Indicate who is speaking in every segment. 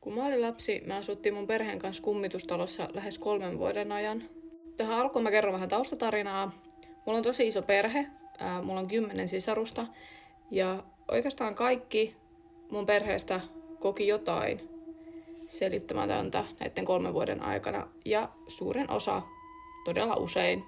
Speaker 1: Kun mä olin lapsi, me asuttiin mun perheen kanssa kummitustalossa lähes 3 vuoden ajan. Tähän alkuun mä kerron vähän taustatarinaa. Mulla on tosi iso perhe, mulla on 10 sisarusta ja oikeastaan kaikki mun perheestä koki jotain selittämätöntä näiden 3 vuoden aikana ja suurin osa todella usein.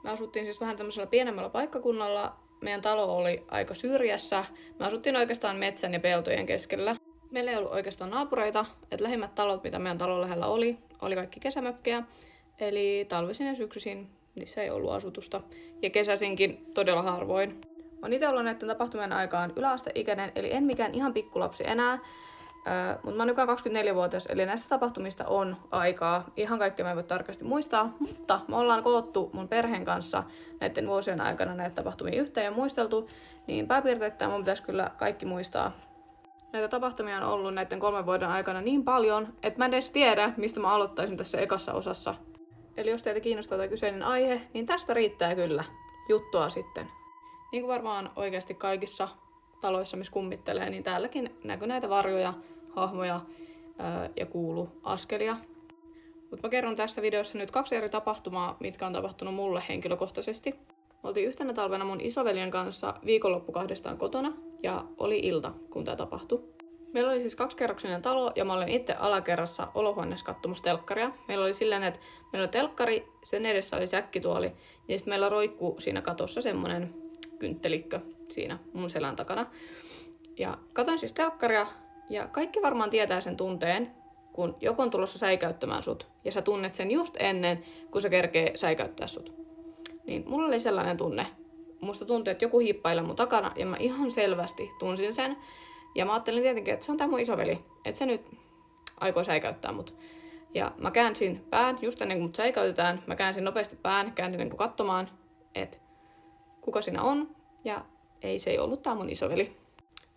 Speaker 1: Me asuttiin siis vähän tämmöisellä pienemmällä paikkakunnalla. Meidän talo oli aika syrjässä. Me asuttiin oikeastaan metsän ja peltojen keskellä. Meillä ei ollut oikeastaan naapureita, että lähimmät talot, mitä meidän talon lähellä oli kaikki kesämökkejä. Eli talvisin ja syksyisin niissä ei ollut asutusta. Ja kesäisinkin todella harvoin. Mä oon itse ollut näiden tapahtumien aikaan yläasteikäinen, eli en mikään ihan pikkulapsi enää. Mutta mä oon nykyään 24-vuotias, eli näistä tapahtumista on aikaa. Ihan kaikkea mä en voi tarkasti muistaa, mutta me ollaan koottu mun perheen kanssa näiden vuosien aikana näitä tapahtumia yhteen ja muisteltu, niin pääpiirteittäin mun pitäisi kyllä kaikki muistaa. Näitä tapahtumia on ollut näiden 3 vuoden aikana niin paljon, että mä en edes tiedä, mistä mä aloittaisin tässä ekassa osassa. Eli jos teitä kiinnostaa tämä kyseinen aihe, niin tästä riittää kyllä juttua sitten. Niin kuin varmaan oikeasti kaikissa taloissa, missä kummittelee, niin täälläkin näkyy näitä varjoja, hahmoja ja kuuluu askelia. Mutta mä kerron tässä videossa nyt 2 eri tapahtumaa, mitkä on tapahtunut mulle henkilökohtaisesti. Me oltiin yhtenä talvena mun isoveljen kanssa viikonloppu 2 kotona ja oli ilta, kun tää tapahtui. Meillä oli siis 2-kerroksinen talo ja mä olin itse alakerrassa olohuoneessa katsomassa telkkaria. Meillä oli silleen, että meillä oli telkkari, sen edessä oli säkkituoli ja sitten meillä roikkuu siinä katossa semmonen kynttelikkö siinä mun selän takana. Ja katoin siis telkkaria ja kaikki varmaan tietää sen tunteen, kun joku on tulossa säikäyttämään sut ja sä tunnet sen just ennen, kun se kerkee säikäyttää sut. Niin mulla oli sellainen tunne. Musta tuntui, että joku hiippailee mun takana ja mä ihan selvästi tunsin sen. Ja mä ajattelin tietenkin, että se on tää mun isoveli, että se nyt aikoo säikäyttää mut. Ja mä käänsin pään just ennen kuin mut säikäytetään. Mä käänsin nopeasti pään, käänsin niin kuin katsomaan, että kuka siinä on. Ja ei, se ei ollut tää mun isoveli.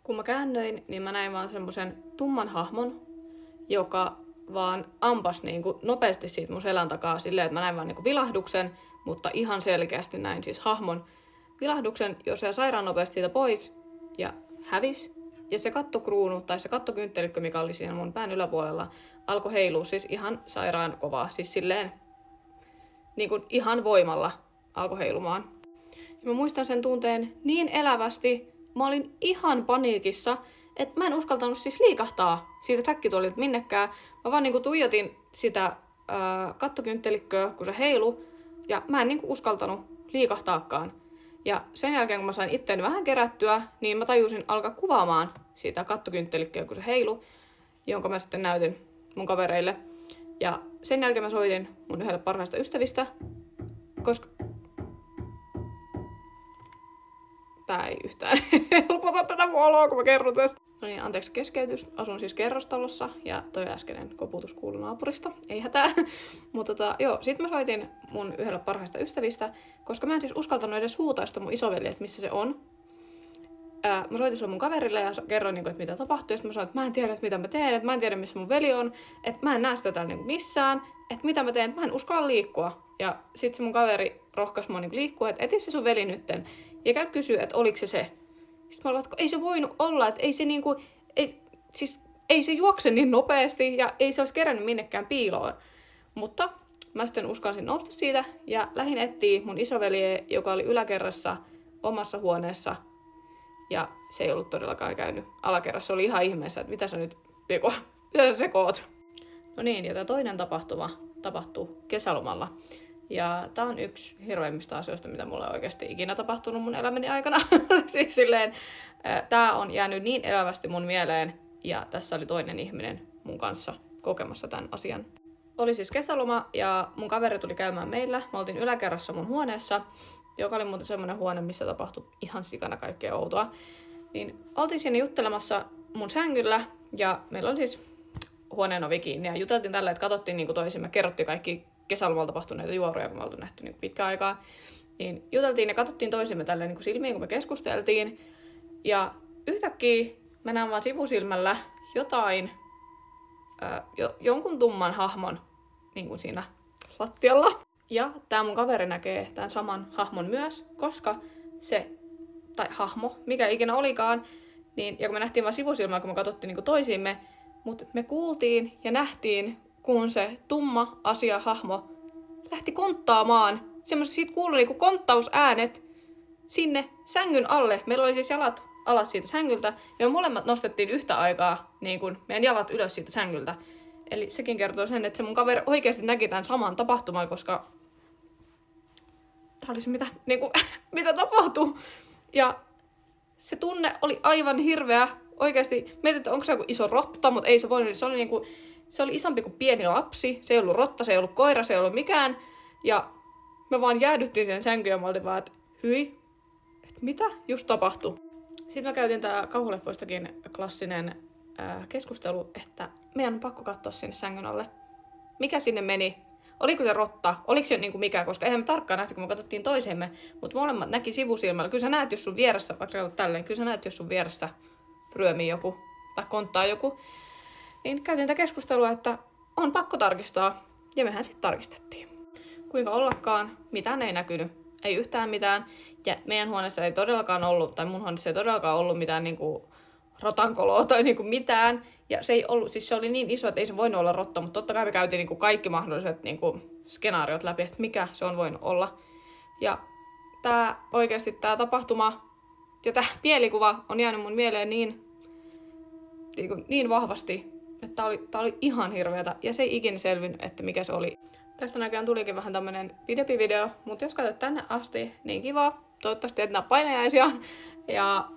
Speaker 1: Kun mä käännöin, niin mä näin vaan semmosen tumman hahmon, joka vaan ampas niin kuin nopeasti siitä mun selän takaa silleen, että mä näin vaan niin kuin vilahduksen, mutta ihan selkeästi näin siis hahmon vilahduksen, jos se sairaan nopeasti siitä pois ja hävis. Ja se kattokruunu tai se kattokynttelikko, mikä oli siinä mun pään yläpuolella, alkoi heilua siis ihan sairaan kovaa. Siis silleen niin kuin ihan voimalla alkoi heilumaan. Ja mä muistan sen tunteen niin elävästi. Mä olin ihan paniikissa, että mä en uskaltanut siis liikahtaa siitä säkkituolilta minnekään. Mä vaan niinku tuijotin sitä kattokynttelikköä, kun se heilu. Ja mä en niinku uskaltanut liikahtaakaan. Ja sen jälkeen, kun mä sain itteeni vähän kerättyä, niin mä tajusin alkaa kuvaamaan sitä kattokynttelikköä, kun se heilu, jonka mä sitten näytin mun kavereille. Ja sen jälkeen mä soitin mun yhdelle parhaista ystävistä, koska tää ei yhtään helpota tätä mun oloa, kun mä kerron tästä. No niin, anteeksi keskeytys. Asun siis kerrostalossa ja toi äskeinen koputus kuului naapurista. Ei hätää. Mutta sit mä soitin mun yhdelle parhaista ystävistä, koska mä en siis uskaltanut edes huutaista mun isoveli, että missä se on. Mä soitin sille mun kaverille ja kerroin, että mitä tapahtui. Ja sitten mä sanoin, että mä en tiedä, mitä mä teen, että mä en tiedä, missä mun veli on, että mä en näe sitä täällä missään, että mitä mä teen, että mä en uskalla liikkua. Ja sit se mun kaveri rohkaisi mua liikkua, että eti se sun veli nytten. Ja käy kysyä, että oliko se se. Sitten mä olin, että ei se voinut olla, että ei se ei se juokse niin nopeasti ja ei se olisi kerännyt minnekään piiloon. Mutta mä sitten uskalsin nousta siitä ja lähdin etsiä mun isoveliä, joka oli yläkerrassa omassa huoneessa. Ja se ei ollut todellakaan käynyt alakerrassa. Se oli ihan ihmeessä, että mitä sä sekoot. No niin, ja tämä toinen tapahtuma tapahtui kesälomalla. Ja tää on yksi hirveimmistä asioista, mitä mulle on oikeasti ikinä tapahtunut mun elämäni aikana. Siis silleen, tää on jäänyt niin elävästi mun mieleen, ja tässä oli toinen ihminen mun kanssa kokemassa tämän asian. Oli siis kesäloma, ja mun kaveri tuli käymään meillä. Me oltiin yläkerrassa mun huoneessa, joka oli muuten semmoinen huone, missä tapahtui ihan sikana kaikkea outoa. Niin oltiin siinä juttelemassa mun sängyllä, ja meillä oli siis huoneen ovi kiinni, ja juteltiin tällä, että katsottiin niin kuin toisimme, kerrottiin kaikki kesälomalla tapahtuneita juoruja, kun me oltu nähty niin pitkään aikaa. Niin juteltiin ja katsottiin toisimme tälleen niin silmiin, kun me keskusteltiin. Ja yhtäkkiä mä näen vaan sivusilmällä jotain, jonkun tumman hahmon niin kuin siinä lattialla. Ja tää mun kaveri näkee tämän saman hahmon myös, koska se, tai hahmo, mikä ikinä olikaan, niin, ja kun me nähtiin vaan sivusilmällä, kun me katsottiin niin toisiimme, Mutta me kuultiin ja nähtiin, kun se tumma asiahahmo lähti konttaamaan. Siitä kuului niinku konttausäänet sinne sängyn alle. Meillä oli siis jalat alas siitä sängyltä ja me molemmat nostettiin yhtä aikaa niin kuin meidän jalat ylös siitä sängyltä. Eli sekin kertoo sen, että se mun kaveri oikeasti näki tämän saman tapahtuman, koska tää oli se, mitä tapahtui. Ja se tunne oli aivan hirveä. Oikeasti mietin, että onko se joku iso rotta, mutta ei se voinut. Se oli isompi kuin pieni lapsi. Se ei ollut rotta, se ei ollut koira, se ei ollut mikään. Ja me vaan jäädyttiin sen sänkyyn ja me oltiin vaan, että hyi, että mitä just tapahtui. Sitten me käytiin tää kauhuleffoistakin klassinen keskustelu, että meidän on pakko katsoa sinne sängyn alle. Mikä sinne meni? Oliko se rotta? Oliko se niinku mikä? Koska eihän me tarkkaan nähty, kun me katsottiin toisemme, mutta molemmat näki sivusilmällä. Kyllä sä näet, jos sun vieressä, vaikka sä tälleen, kyllä sä näet, jos sun vieressä ryömii joku tai konttaa joku. Niin käytiin tätä keskustelua, että on pakko tarkistaa. Ja mehän sitten tarkistettiin. Kuinka ollakaan, mitään ei näkynyt. Ei yhtään mitään. Ja meidän huoneessa ei todellakaan ollut, tai mun huoneessa ei todellakaan ollut mitään niinku rotankoloa tai niinku mitään. Ja se ei ollut, siis se oli niin iso, että ei se voinut olla rotta, mutta totta kai me käytiin niinku kaikki mahdolliset niinku skenaariot läpi, että mikä se on voinut olla. Ja oikeasti tää tapahtuma ja tää mielikuva on jäänyt mun mieleen niin vahvasti, että tää oli ihan hirveätä. Ja se ei ikinä selvinnyt, että mikä se oli. Tästä näköjään tulikin vähän tämmönen pidempi video, mutta jos katsot tänne asti, niin kiva. Toivottavasti teet nää painajaisia. Ja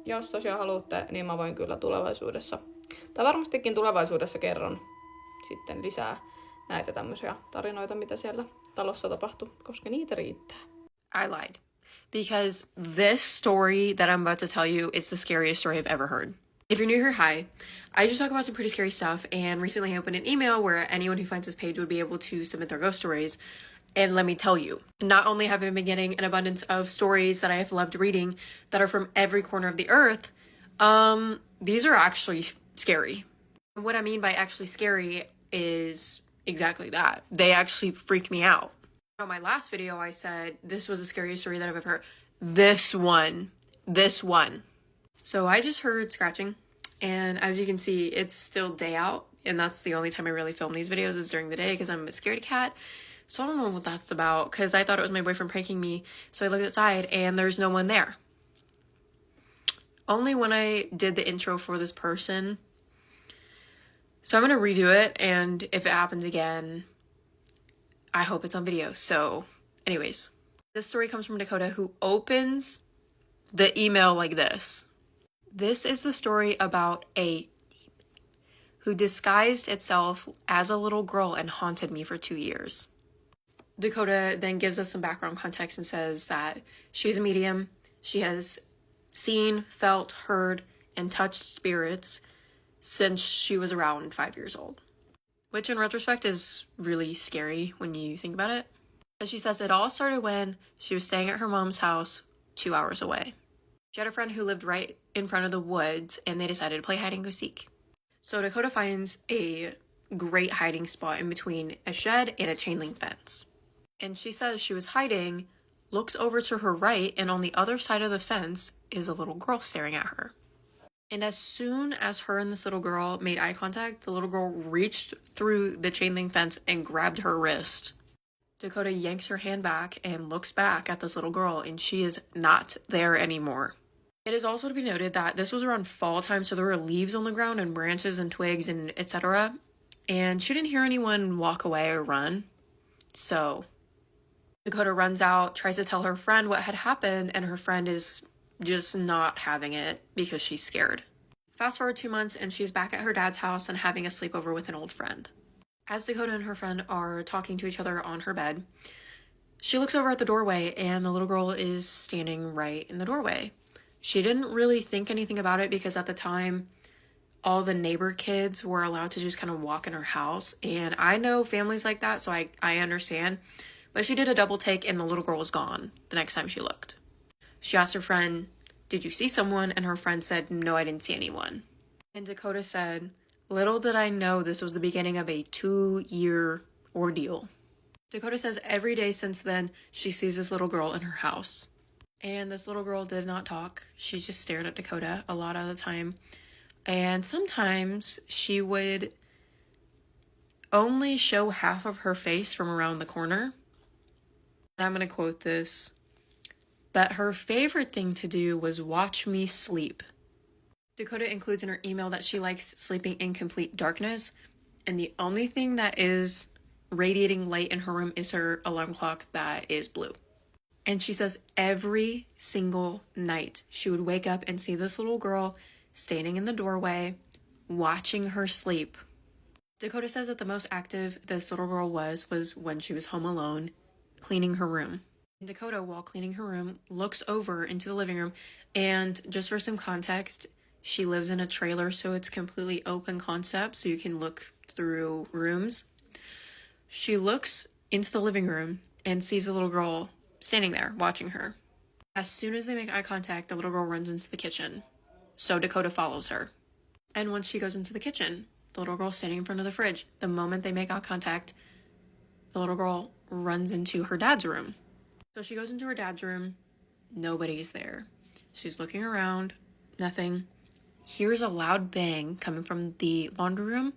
Speaker 1: jos tosiaan haluatte, niin mä voin kyllä tulevaisuudessa, tai varmastikin tulevaisuudessa kerron sitten lisää näitä tämmöisiä tarinoita, mitä siellä talossa tapahtui, koska niitä riittää.
Speaker 2: I lied. Because this story that I'm about to tell you is the scariest story I've ever heard. If you're new here, hi. I just talk about some pretty scary stuff, and recently I opened an email where anyone who finds this page would be able to submit their ghost stories. And let me tell you, not only have I been getting an abundance of stories that I have loved reading that are from every corner of the earth, these are actually scary. And what I mean by actually scary is exactly that. They actually freak me out. On my last video, I said this was the scariest story that I've ever heard. This one. So I just heard scratching, and as you can see, it's still day out, and that's the only time I really film these videos is during the day because I'm a scaredy cat. So I don't know what that's about because I thought it was my boyfriend pranking me. So I looked outside and there's no one there. Only when I did the intro for this person. So I'm going to redo it, and if it happens again, I hope it's on video. So anyways, this story comes from Dakota, who opens the email like this. This is the story about a who disguised itself as a little girl and haunted me for 2 years. Dakota then gives us some background context and says that she's a medium. She has seen, felt, heard, and touched spirits since she was around 5 years old. Which in retrospect is really scary when you think about it. But she says it all started when she was staying at her mom's house 2 hours away. She had a friend who lived right in front of the woods, and they decided to play hide and go seek. So Dakota finds a great hiding spot in between a shed and a chain link fence. And she says she was hiding, looks over to her right, and on the other side of the fence is a little girl staring at her. And as soon as her and this little girl made eye contact, the little girl reached through the chain link fence and grabbed her wrist. Dakota yanks her hand back and looks back at this little girl, and she is not there anymore. It is also to be noted that this was around fall time, so there were leaves on the ground and branches and twigs and etc. And she didn't hear anyone walk away or run. So Dakota runs out, tries to tell her friend what had happened, and her friend is just not having it because she's scared. Fast forward 2 months, and she's back at her dad's house and having a sleepover with an old friend. As Dakota and her friend are talking to each other on her bed, she looks over at the doorway, and the little girl is standing right in the doorway. She didn't really think anything about it because at the time, all the neighbor kids were allowed to just kind of walk in her house. And I know families like that, so I understand. But she did a double take, and the little girl was gone the next time she looked. She asked her friend, "Did you see someone?" And her friend said, "No, I didn't see anyone." And Dakota said, "Little did I know this was the beginning of a 2-year ordeal." Dakota says every day since then, she sees this little girl in her house. And this little girl did not talk. She just stared at Dakota a lot of the time. And sometimes she would only show half of her face from around the corner. And I'm going to quote this. But her favorite thing to do was watch me sleep. Dakota includes in her email that she likes sleeping in complete darkness, and the only thing that is radiating light in her room is her alarm clock that is blue. And she says every single night she would wake up and see this little girl standing in the doorway, watching her sleep. Dakota says that the most active this little girl was when she was home alone, cleaning her room. Dakota, while cleaning her room, looks over into the living room, and just for some context, she lives in a trailer, so it's completely open concept, so you can look through rooms. She looks into the living room and sees a little girl standing there watching her. As soon as they make eye contact, the little girl runs into the kitchen, so Dakota follows her. And once she goes into the kitchen, the little girl standing in front of the fridge. The moment they make eye contact, the little girl runs into her dad's room. So she goes into her dad's room. Nobody's there. She's looking around. Nothing. Hears a loud bang coming from the laundry room.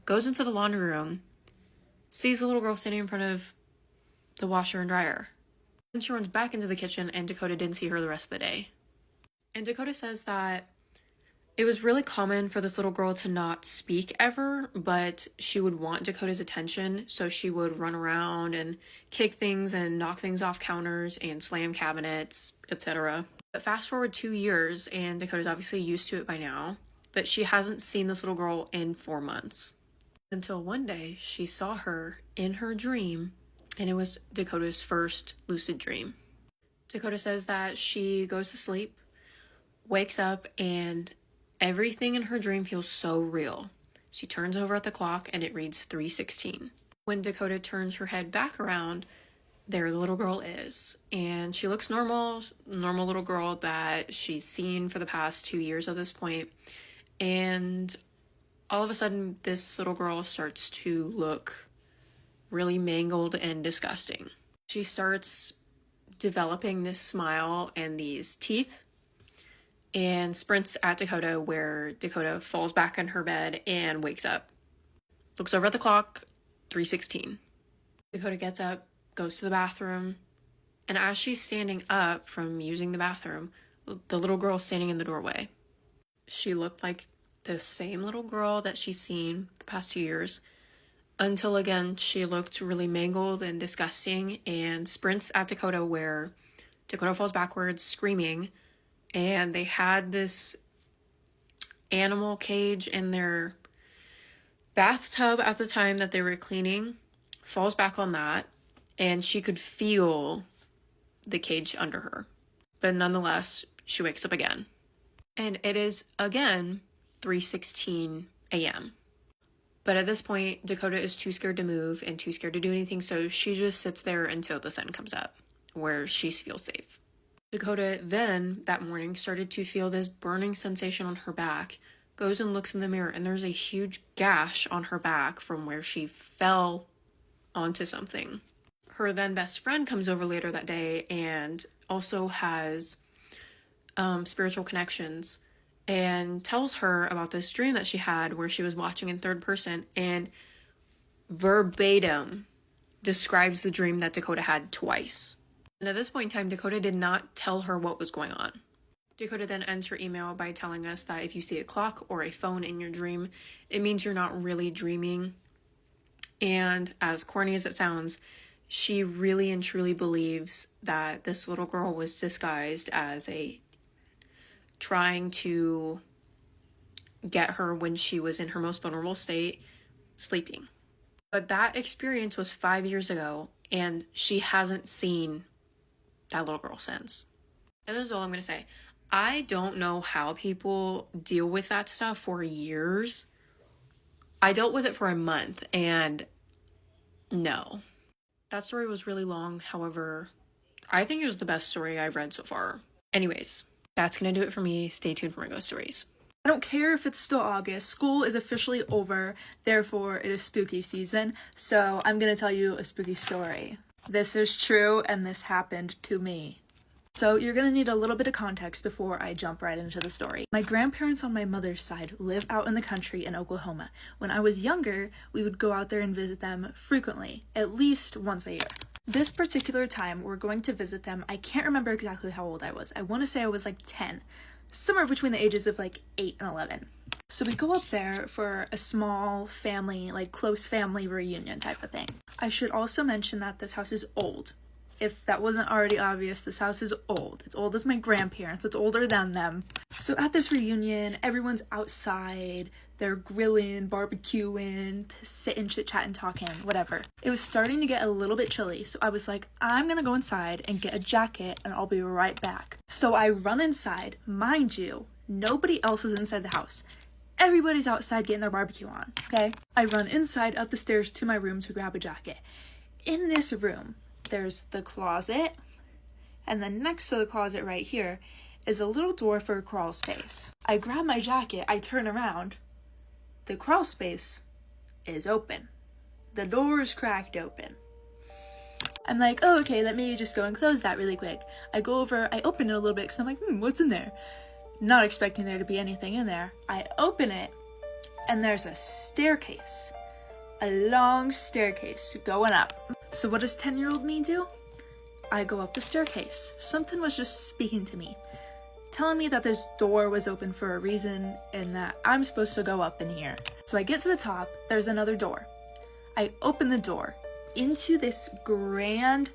Speaker 2: Goes into the laundry room. Sees the little girl standing in front of the washer and dryer. Then she runs back into the kitchen, and Dakota didn't see her the rest of the day. And Dakota says that it was really common for this little girl to not speak ever, but she would want Dakota's attention, so she would run around and kick things and knock things off counters and slam cabinets, etc. But fast forward 2 years, and Dakota's obviously used to it by now, but she hasn't seen this little girl in 4 months. Until one day, she saw her in her dream, and it was Dakota's first lucid dream. Dakota says that she goes to sleep, wakes up, and everything in her dream feels so real. She turns over at the clock and it reads 3:16. When Dakota turns her head back around, there the little girl is. And she looks normal little girl that she's seen for the past 2 years at this point. And all of a sudden, this little girl starts to look really mangled and disgusting. She starts developing this smile and these teeth, and sprints at Dakota, where Dakota falls back in her bed and wakes up. Looks over at the clock, 3:16. Dakota gets up, goes to the bathroom, and as she's standing up from using the bathroom, the little girl's standing in the doorway. She looked like the same little girl that she's seen the past 2 years, until again, she looked really mangled and disgusting, and sprints at Dakota, where Dakota falls backwards, screaming. And they had this animal cage in their bathtub at the time that they were cleaning. Falls back on that, and she could feel the cage under her. But nonetheless, she wakes up again. And it is again 3:16 a.m. But at this point, Dakota is too scared to move and too scared to do anything, so she just sits there until the sun comes up, where she feels safe. Dakota then, that morning, started to feel this burning sensation on her back, goes and looks in the mirror, and there's a huge gash on her back from where she fell onto something. Her then best friend comes over later that day and also has spiritual connections, and tells her about this dream that she had where she was watching in third person, and verbatim describes the dream that Dakota had twice. And at this point in time, Dakota did not tell her what was going on. Dakota then ends her email by telling us that if you see a clock or a phone in your dream, it means you're not really dreaming. And as corny as it sounds, she really and truly believes that this little girl was disguised as trying to get her when she was in her most vulnerable state, sleeping. But that experience was 5 years ago, and she hasn't seen that little girl since. And this is all I'm going to say. I don't know how people deal with that stuff for years. I dealt with it for a month, and no. That story was really long. However, I think it was the best story I've read so far. Anyways, that's going to do it for me. Stay tuned for my ghost stories.
Speaker 3: I don't care if it's still August. School is officially over. Therefore, it is spooky season. So I'm going to tell you a spooky story. This is true, and this happened to me. So you're gonna need a little bit of context before I jump right into the story. My grandparents on my mother's side live out in the country in Oklahoma. When I was younger, we would go out there and visit them frequently, at least once a year. This particular time, we're going to visit them. I can't remember exactly how old I was. I want to say I was like 10, somewhere between the ages of like 8 and 11. So we go up there for a small family, like close family reunion type of thing. I should also mention that this house is old. If that wasn't already obvious, this house is old. It's old as my grandparents. It's older than them. So at this reunion, everyone's outside. They're grilling, barbecuing, sitting, chit-chatting, talking, whatever. It was starting to get a little bit chilly, so I was like, I'm gonna go inside and get a jacket and I'll be right back. So I run inside. Mind you, nobody else is inside the house. Everybody's outside getting their barbecue on, okay? I run inside up the stairs to my room to grab a jacket. In this room, there's the closet, and then next to the closet right here is a little door for a crawl space. I grab my jacket, I turn around. The crawl space is open. The door is cracked open. I'm like, oh, okay, let me just go and close that really quick. I go over, I open it a little bit because I'm like, what's in there? Not expecting there to be anything in there. I open it, and there's a staircase. A long staircase going up. So what does 10-year-old me do? I go up the staircase. Something was just speaking to me, telling me that this door was open for a reason and that I'm supposed to go up in here. So I get to the top, there's another door. I open the door into this grand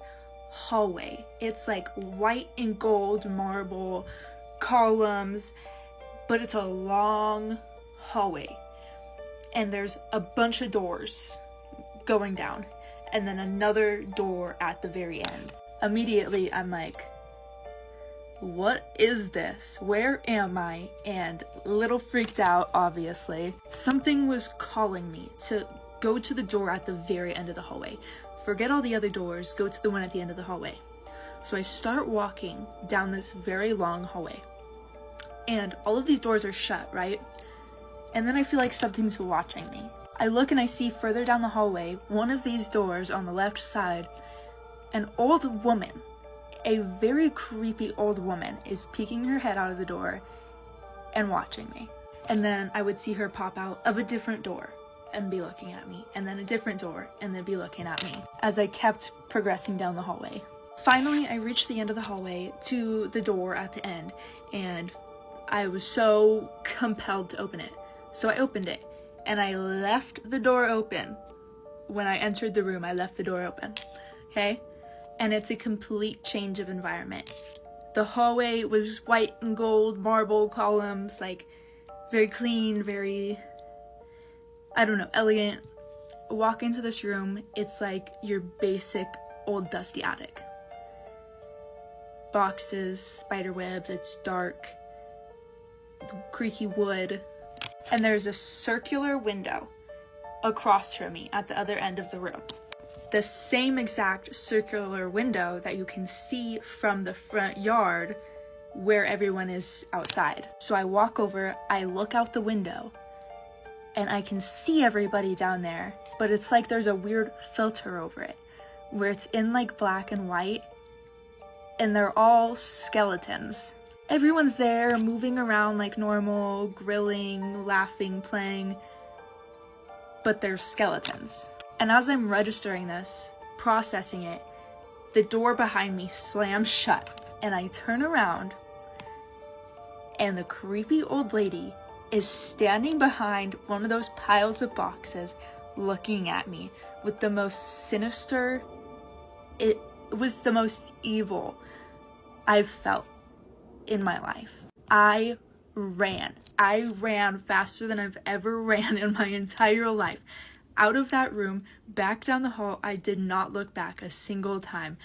Speaker 3: hallway. It's like white and gold marble columns, but it's a long hallway. And there's a bunch of doors going down, and then another door at the very end. Immediately, I'm like, what is this? Where am I? And a little freaked out, obviously. Something was calling me to go to the door at the very end of the hallway. Forget all the other doors, go to the one at the end of the hallway. So I start walking down this very long hallway. And all of these doors are shut, right? And then I feel like something's watching me. I look and I see further down the hallway, one of these doors on the left side, an old woman, a very creepy old woman, is peeking her head out of the door and watching me. And then I would see her pop out of a different door and be looking at me, and then a different door and then be looking at me as I kept progressing down the hallway. Finally, I reached the end of the hallway to the door at the end, and I was so compelled to open it. So I opened it, and I left the door open. When I entered the room, I left the door open, okay? And it's a complete change of environment. The hallway was white and gold marble columns, like very clean, very, I don't know, elegant. Walk into this room, it's like your basic old dusty attic. Boxes, spider webs, it's dark, creaky wood. And there's a circular window across from me at the other end of the room. The same exact circular window that you can see from the front yard where everyone is outside. So I walk over, I look out the window, and I can see everybody down there, but it's like there's a weird filter over it, where it's in like black and white, and they're all skeletons. Everyone's there, moving around like normal, grilling, laughing, playing, but they're skeletons. And as I'm registering this, processing it, the door behind me slams shut, and I turn around, and the creepy old lady is standing behind one of those piles of boxes, looking at me with the most sinister, it was the most evil I've felt in my life. I ran faster than I've ever ran in my entire life. Out of that room, back down the hall. I did not look back a single time.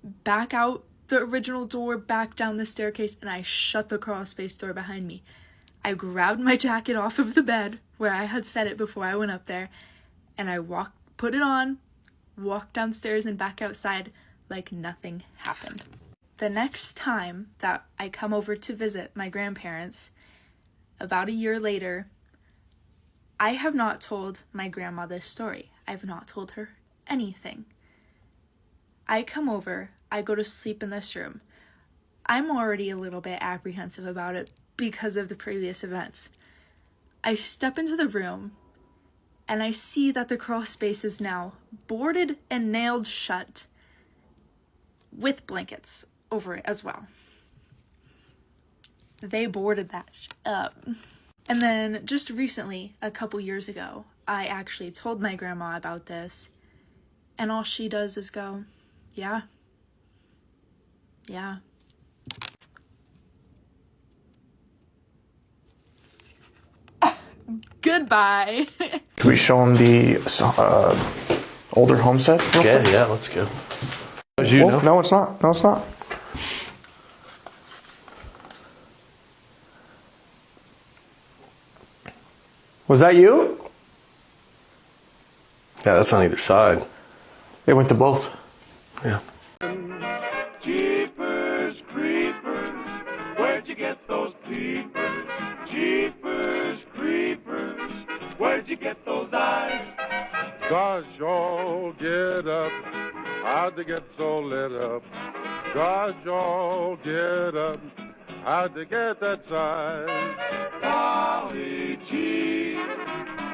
Speaker 3: Back out the original door, back down the staircase, and I shut the crawl space door behind me. I grabbed my jacket off of the bed where I had set it before I went up there, and I put it on, walked downstairs and back outside like nothing happened. The next time that I come over to visit my grandparents, about a year later, I have not told my grandma this story. I've not told her anything. I come over, I go to sleep in this room. I'm already a little bit apprehensive about it because of the previous events. I step into the room and I see that the crawl space is now boarded and nailed shut with blankets over it as well. They boarded that up. And then just recently, a couple years ago, I actually told my grandma about this, and all she does is go, yeah. Goodbye.
Speaker 4: Can we show them the older homestead? real quick?
Speaker 5: Yeah, let's go. As you
Speaker 4: Well,
Speaker 5: know.
Speaker 4: no, it's not. No, it's not. Was that you?
Speaker 5: Yeah, that's on either side.
Speaker 4: They went to both.
Speaker 5: Yeah.
Speaker 6: Jeepers creepers, where'd you get those peepers? Jeepers creepers, where'd you get those eyes? Gosh, y'all get up, how'd they get so lit up? Gosh, y'all get up, how'd they get that size? Golly gee,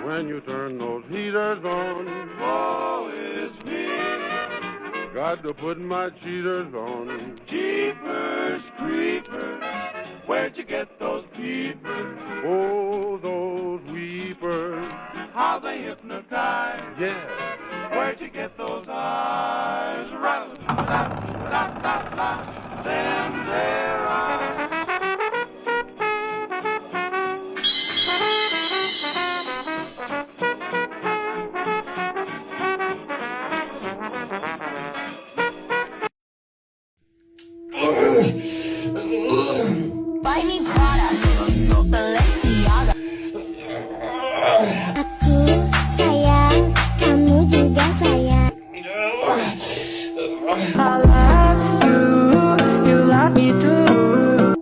Speaker 6: when you turn those heaters on, woe is me. Got to put my cheaters on. Jeepers creepers, where'd you get those peepers? Oh, those weepers, how they hypnotize. Yeah, where'd you get those eyes? Ra-la-la-la-la-la, them there eyes.
Speaker 7: Buy me Prada, Balenciaga. Aku sayang, kamu juga sayang. I love you, you love me too.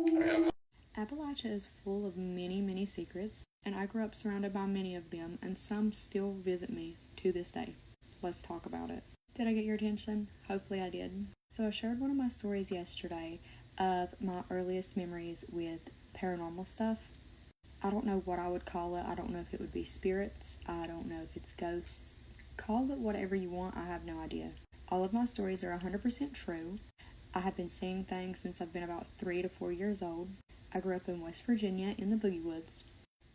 Speaker 8: Appalachia is full of many, many secrets, and I grew up surrounded by many of them, and some still visit me to this day. Let's talk about it. Did I get your attention? Hopefully I did. So I shared one of my stories yesterday of my earliest memories with paranormal stuff. I don't know what I would call it. I don't know if it would be spirits. I don't know if it's ghosts. Call it whatever you want. I have no idea. All of my stories are 100% true. I have been seeing things since I've been about 3 to 4 years old. I grew up in West Virginia in the Boogie Woods.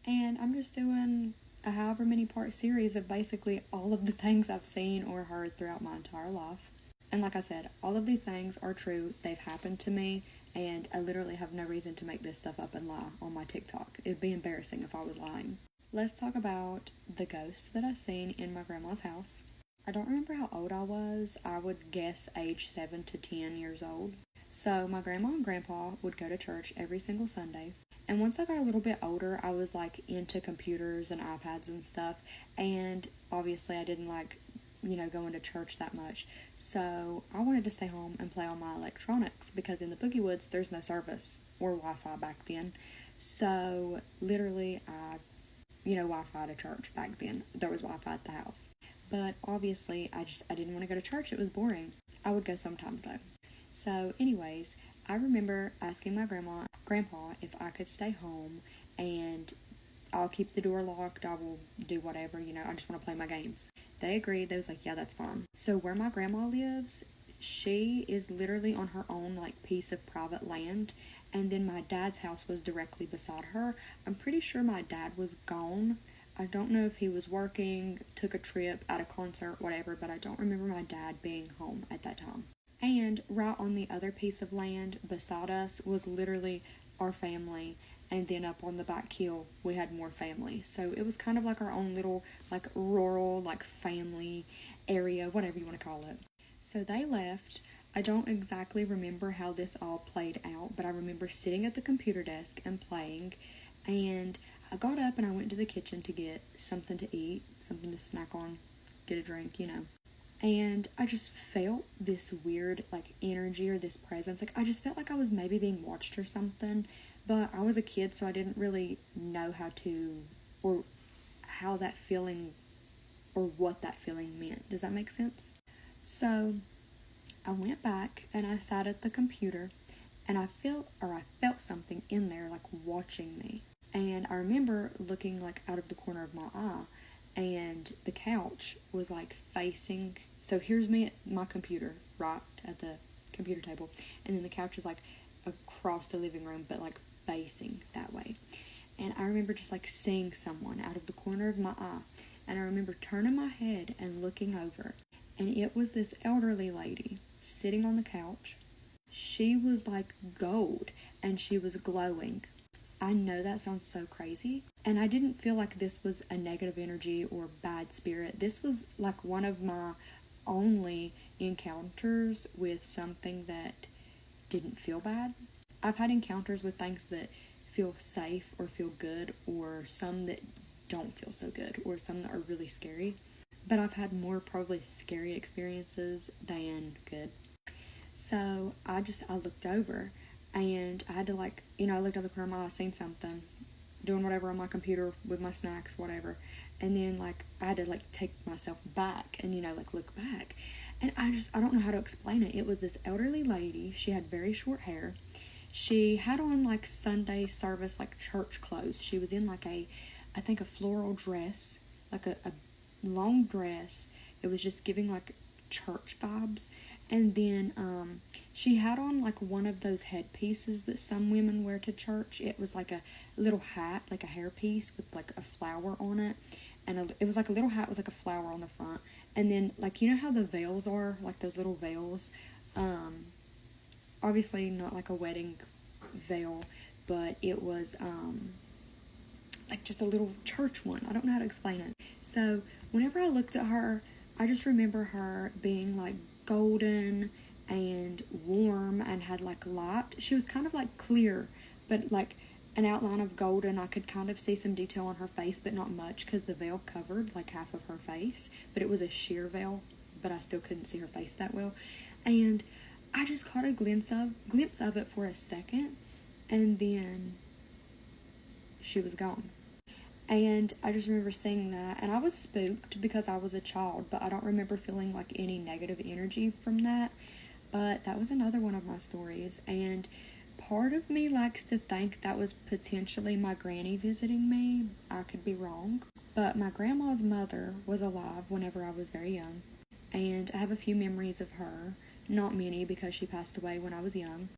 Speaker 8: And I'm just doing a however many part series of basically all of the things I've seen or heard throughout my entire life. And like I said, all of these things are true. They've happened to me, and I literally have no reason to make this stuff up and lie on my TikTok. It'd be embarrassing if I was lying. Let's talk about the ghosts that I seen in my grandma's house. I don't remember how old I was. I would guess age 7 to 10 years old. So my grandma and grandpa would go to church every single Sunday. And once I got a little bit older, I was like into computers and iPads and stuff. And obviously I didn't like, going to church that much. So I wanted to stay home and play on my electronics because in the Boogie Woods, there's no service or Wi-Fi back then. So literally I, Wi-Fi to church back then. There was Wi-Fi at the house. But obviously I didn't want to go to church. It was boring. I would go sometimes though. So anyways, I remember asking my grandpa if I could stay home and I'll keep the door locked. I will do whatever, I just want to play my games. They agreed. They was like, yeah, that's fine. So where my grandma lives, she is literally on her own piece of private land. And then my dad's house was directly beside her. I'm pretty sure my dad was gone. I don't know if he was working, took a trip, at a concert, whatever, but I don't remember my dad being home at that time. And right on the other piece of land beside us was literally our family. And then up on the back hill, we had more family. So it was kind of like our own little, rural, family area, whatever you want to call it. So they left. I don't exactly remember how this all played out, but I remember sitting at the computer desk and playing. And I got up and I went to the kitchen to get something to eat, something to snack on, get a drink, And I just felt this weird, energy or this presence. I just felt like I was maybe being watched or something. But I was a kid, so I didn't really know how that feeling, or what that feeling meant. Does that make sense? So I went back and I sat at the computer and I felt something in there, like, watching me. And I remember looking, like, out of the corner of my eye, and the couch was, like, facing, so here's me at my computer, right at the computer table, and then the couch is, like, across the living room, but, like, facing that way. And I remember just, like, seeing someone out of the corner of my eye, and I remember turning my head and looking over, and it was this elderly lady sitting on the couch. She was like gold, and she was glowing. I know that sounds so crazy, and I didn't feel like this was a negative energy or bad spirit. This was like one of my only encounters with something that didn't feel bad. I've had encounters with things that feel safe or feel good, or some that don't feel so good, or some that are really scary. But I've had more probably scary experiences than good. So I looked over, and I had to, like, I looked at the corner of my eye, seen something, doing whatever on my computer with my snacks, whatever. And then, like, I had to, like, take myself back and, like, look back. And I don't know how to explain it. It was this elderly lady. She had very short hair. She had on, like, Sunday service, like, church clothes. She was in, like, I think a floral dress, like a long dress. It was just giving, like, church vibes. And then she had on, like, one of those headpieces that some women wear to church. It was like a little hat, like a hairpiece with, like, a flower on it. And it was like a little hat with, like, a flower on the front. And then, like, you know how the veils are? Like those little veils? Obviously not like a wedding veil, but it was like just a little church one. I don't know how to explain it. So whenever I looked at her, I just remember her being, like, golden and warm and had, like, light. She was kind of, like, clear, but, like, an outline of golden. I could kind of see some detail on her face, but not much, because the veil covered, like, half of her face. But it was a sheer veil, but I still couldn't see her face that well. And I just caught a glimpse of it for a second, and then she was gone. And I just remember seeing that, and I was spooked because I was a child, but I don't remember feeling, like, any negative energy from that. But that was another one of my stories, and part of me likes to think that was potentially my granny visiting me. I could be wrong. But my grandma's mother was alive whenever I was very young, and I have a few memories of her. Not many, because she passed away when I was young.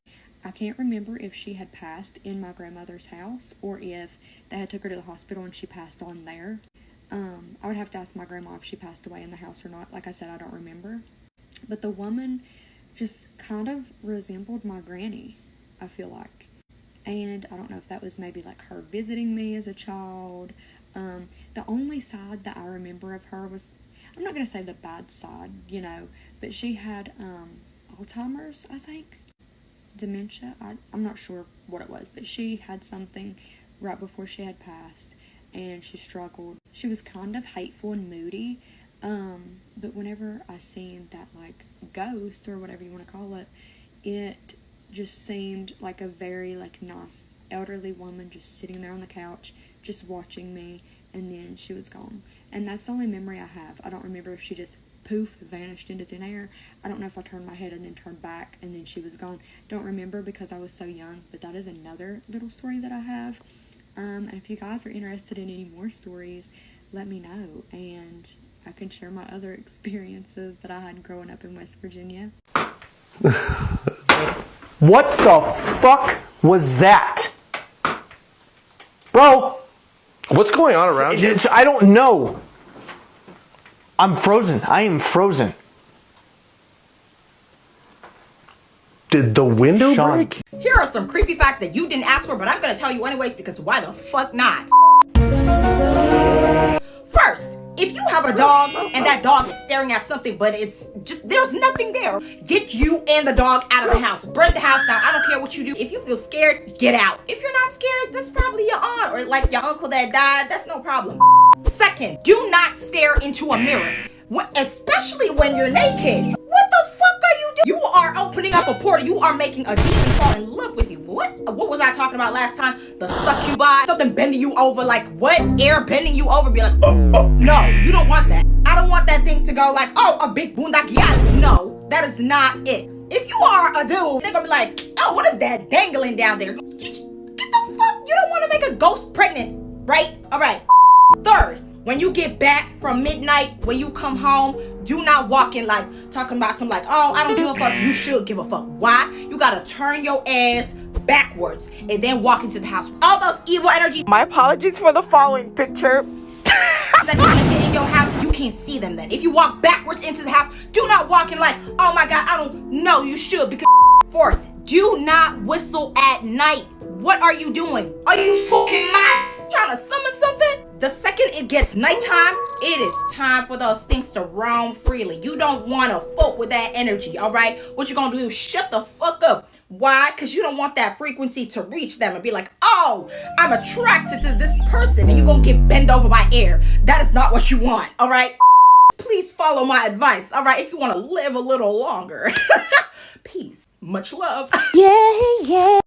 Speaker 8: I can't remember if she had passed in my grandmother's house or if they had took her to the hospital and she passed on there. I would have to ask my grandma if she passed away in the house or not. Like I said, I don't remember. But the woman just kind of resembled my granny, I feel like. And I don't know if that was maybe like her visiting me as a child. The only side that I remember of her was, I'm not going to say the bad side, but she had Alzheimer's, I think. Dementia. I'm not sure what it was, but she had something right before she had passed, and she struggled. She was kind of hateful and moody, but whenever I seen that, like, ghost or whatever you want to call it, it just seemed like a very, like, nice elderly woman just sitting there on the couch just watching me, and then she was gone. And that's the only memory I have. I don't remember if she just poof, vanished into thin air. I don't know if I turned my head and then turned back and then she was gone. Don't remember because I was so young, but that is another little story that I have. And if you guys are interested in any more stories, let me know, and I can share my other experiences that I had growing up in West Virginia.
Speaker 9: What the fuck was that? Bro!
Speaker 5: What's going on around you?
Speaker 9: I don't know. I'm frozen. I am frozen.
Speaker 5: Did the window
Speaker 9: Sean.
Speaker 5: break?
Speaker 10: Here are some creepy facts that you didn't ask for, but I'm gonna tell you anyways because why the fuck not? First, if you have a dog and that dog is staring at something but it's just, there's nothing there, get you and the dog out of the house. Burn the house down. I don't care what you do. If you feel scared, get out. If you're not scared, that's probably your aunt or like your uncle that died. That's no problem. Second, do not stare into a mirror, especially when you're naked. What the fuck are you doing? You are opening up a portal. You are making a demon fall in love with you. What was I talking about last time? The succubi, something bending you over, like what? Air bending you over, be like, no, you don't want that. I don't want that thing to go like, oh, a big boondak, yeah. No, that is not it. If you are a dude, they're gonna be like, oh, what is that dangling down there? Get the fuck, you don't wanna make a ghost pregnant, right? All right. Third, when you get back from midnight, when you come home, do not walk in like talking about some like, oh, I don't give a fuck. You should give a fuck. Why? You gotta turn your ass backwards and then walk into the house. All those evil energies.
Speaker 11: My apologies for the following picture.
Speaker 10: That you're gonna get in your house, you can't see them then. If you walk backwards into the house, do not walk in like, oh my God, I don't know, you should, because fourth, do not whistle at night. What are you doing? Are you fucking mad? Trying to summon something? The second it gets nighttime, it is time for those things to roam freely. You don't want to fuck with that energy, all right? What you're gonna do is shut the fuck up. Why? Because you don't want that frequency to reach them and be like, oh, I'm attracted to this person, and you're gonna get bent over by air. That is not what you want, all right? Please follow my advice, all right? If you want to live a little longer. Peace. Much love.
Speaker 7: Yeah, yeah.